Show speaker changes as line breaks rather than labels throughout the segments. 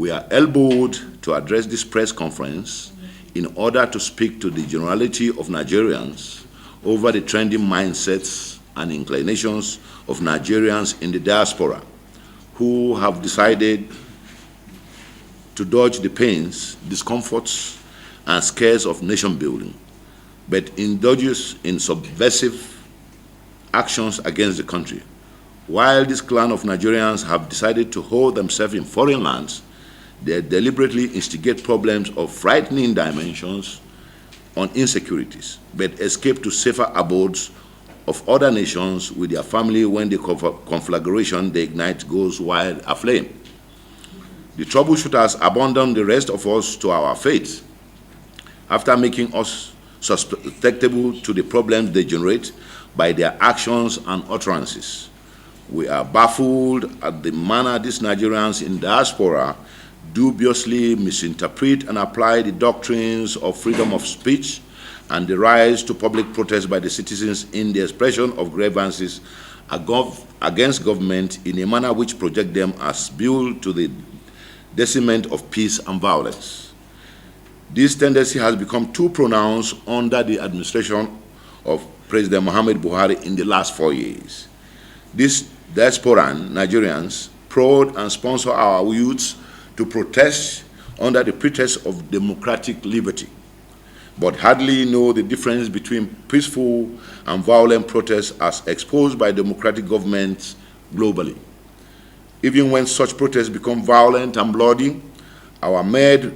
We are elbowed to address this press conference in order to speak to the generality of Nigerians over the trending mindsets and inclinations of Nigerians in the diaspora who have decided to dodge the pains, discomforts, and scares of nation building, but indulges in subversive actions against the country. While this clan of Nigerians have decided to hold themselves in foreign lands, they deliberately instigate problems of frightening dimensions on insecurities, but escape to safer abodes of other nations with their family when the conflagration they ignite goes wild aflame. The troubleshooters abandon the rest of us to our fate after making us susceptible to the problems they generate by their actions and utterances. We are baffled at the manner these Nigerians in diaspora dubiously misinterpret and apply the doctrines of freedom of speech and the rise to public protest by the citizens in the expression of grievances against government in a manner which projects them as built to the detriment of peace and violence. This tendency has become too pronounced under the administration of President Muhammad Buhari in the last 4 years. These diasporan Nigerians prod and sponsor our youths to protest under the pretext of democratic liberty, but hardly know the difference between peaceful and violent protests as exposed by democratic governments globally. Even when such protests become violent and bloody, mad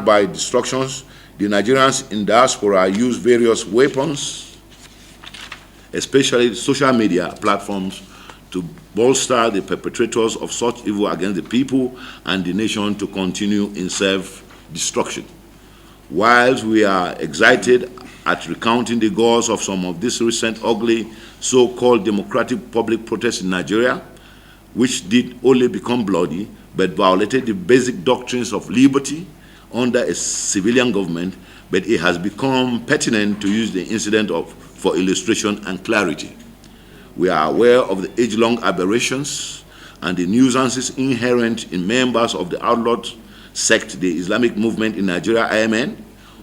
by destructions, the Nigerians in diaspora use various weapons, especially social media platforms, to bolster the perpetrators of such evil against the people and the nation to continue in self-destruction. Whilst we are excited at recounting the goals of some of these recent ugly so-called democratic public protests in Nigeria, which did only become bloody but violated the basic doctrines of liberty under a civilian government, but it has become pertinent to use the incident for illustration and clarity. We are aware of the age-long aberrations and the nuisances inherent in members of the outlawed sect, the Islamic movement in Nigeria, IMN,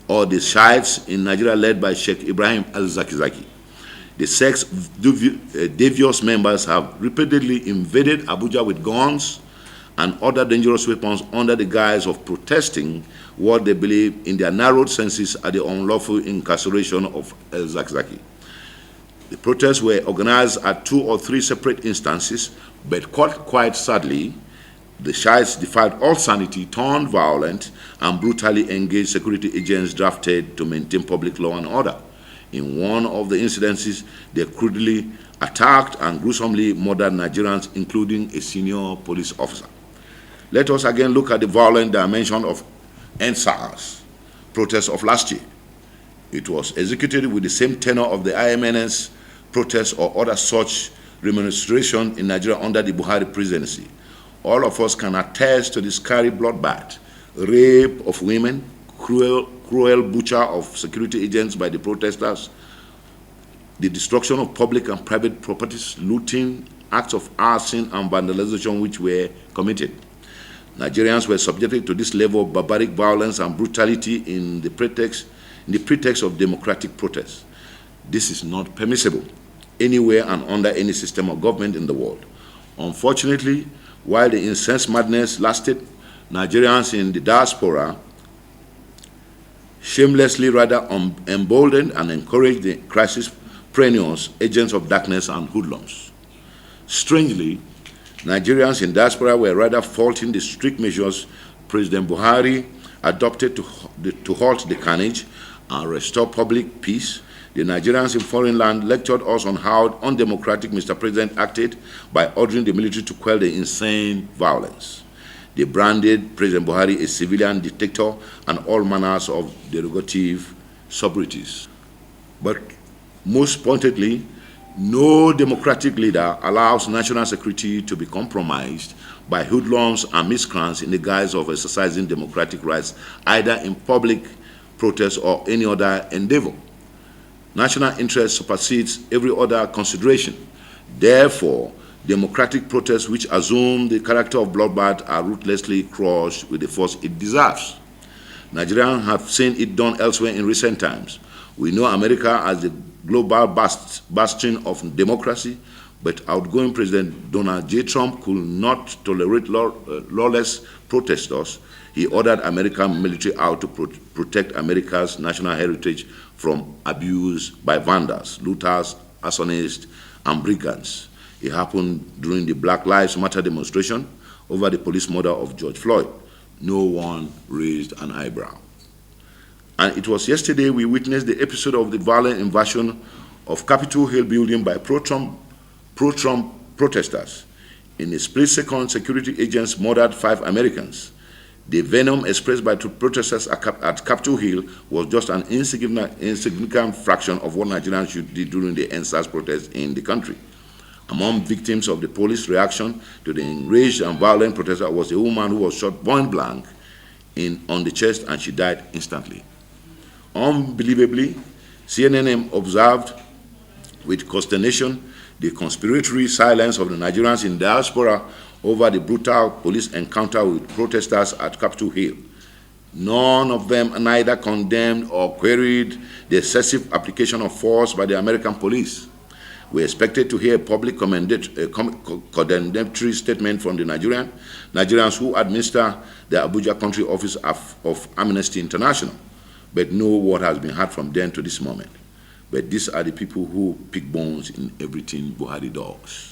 or the Shiites in Nigeria led by Sheikh Ibrahim al-Zakzaki. The sect's devious members have repeatedly invaded Abuja with guns and other dangerous weapons under the guise of protesting what they believe in their narrowed senses are the unlawful incarceration of al-Zakzaki. The protests were organized at 2 or 3 separate instances, but quite sadly, the Shiites defied all sanity, turned violent, and brutally engaged security agents drafted to maintain public law and order. In one of the incidences, they crudely attacked and gruesomely murdered Nigerians, including a senior police officer. Let us again look at the violent dimension of NSAS protest of last year. It was executed with the same tenor of the IMNS protests or other such remonstration in Nigeria under the Buhari presidency. All of us can attest to the scary bloodbath, rape of women, cruel butcher of security agents by the protesters, the destruction of public and private properties, looting, acts of arson and vandalization which were committed. Nigerians were subjected to this level of barbaric violence and brutality in the pretext of democratic protest. This is not permissible anywhere and under any system of government in the world. Unfortunately, while the incensed madness lasted, Nigerians in the diaspora shamelessly rather emboldened and encouraged the crisis-preneurs, agents of darkness and hoodlums. Strangely, Nigerians in diaspora were rather faulting the strict measures President Buhari adopted to halt the carnage and restore public peace. The Nigerians in foreign land lectured us on how undemocratic Mr. President acted by ordering the military to quell the insane violence. They branded President Buhari a civilian dictator and all manners of derogative sobriquets. But most pointedly, no democratic leader allows national security to be compromised by hoodlums and miscreants in the guise of exercising democratic rights, either in public protest or any other endeavor. National interest supersedes every other consideration. Therefore, Democratic protests which assume the character of bloodbath are ruthlessly crushed with the force it deserves. Nigerians have seen it done elsewhere in recent times. We know America as the global bastion of democracy, but outgoing President Donald J. Trump could not tolerate lawless protesters. He ordered American military out to protect America's national heritage from abuse by vandals, looters, arsonists, and brigands. It happened during the Black Lives Matter demonstration over the police murder of George Floyd. No one raised an eyebrow. And it was yesterday we witnessed the episode of the violent invasion of Capitol Hill building by pro-Trump protesters. In a split second, security agents murdered 5 Americans. The venom expressed by protesters at Capitol Hill was just an insignificant fraction of what Nigerians should do during the NSAS protests in the country. Among victims of the police reaction to the enraged and violent protester was a woman who was shot point blank on the chest, and she died instantly. Unbelievably, CNN observed with consternation the conspiratory silence of the Nigerians in diaspora over the brutal police encounter with protesters at Capitol Hill. None of them neither condemned or queried the excessive application of force by the American police. We expected to hear a public condemnatory statement from the Nigerians who administer the Abuja country office of Amnesty International, but no word has been heard from them to this moment. But these are the people who pick bones in everything Buhari does.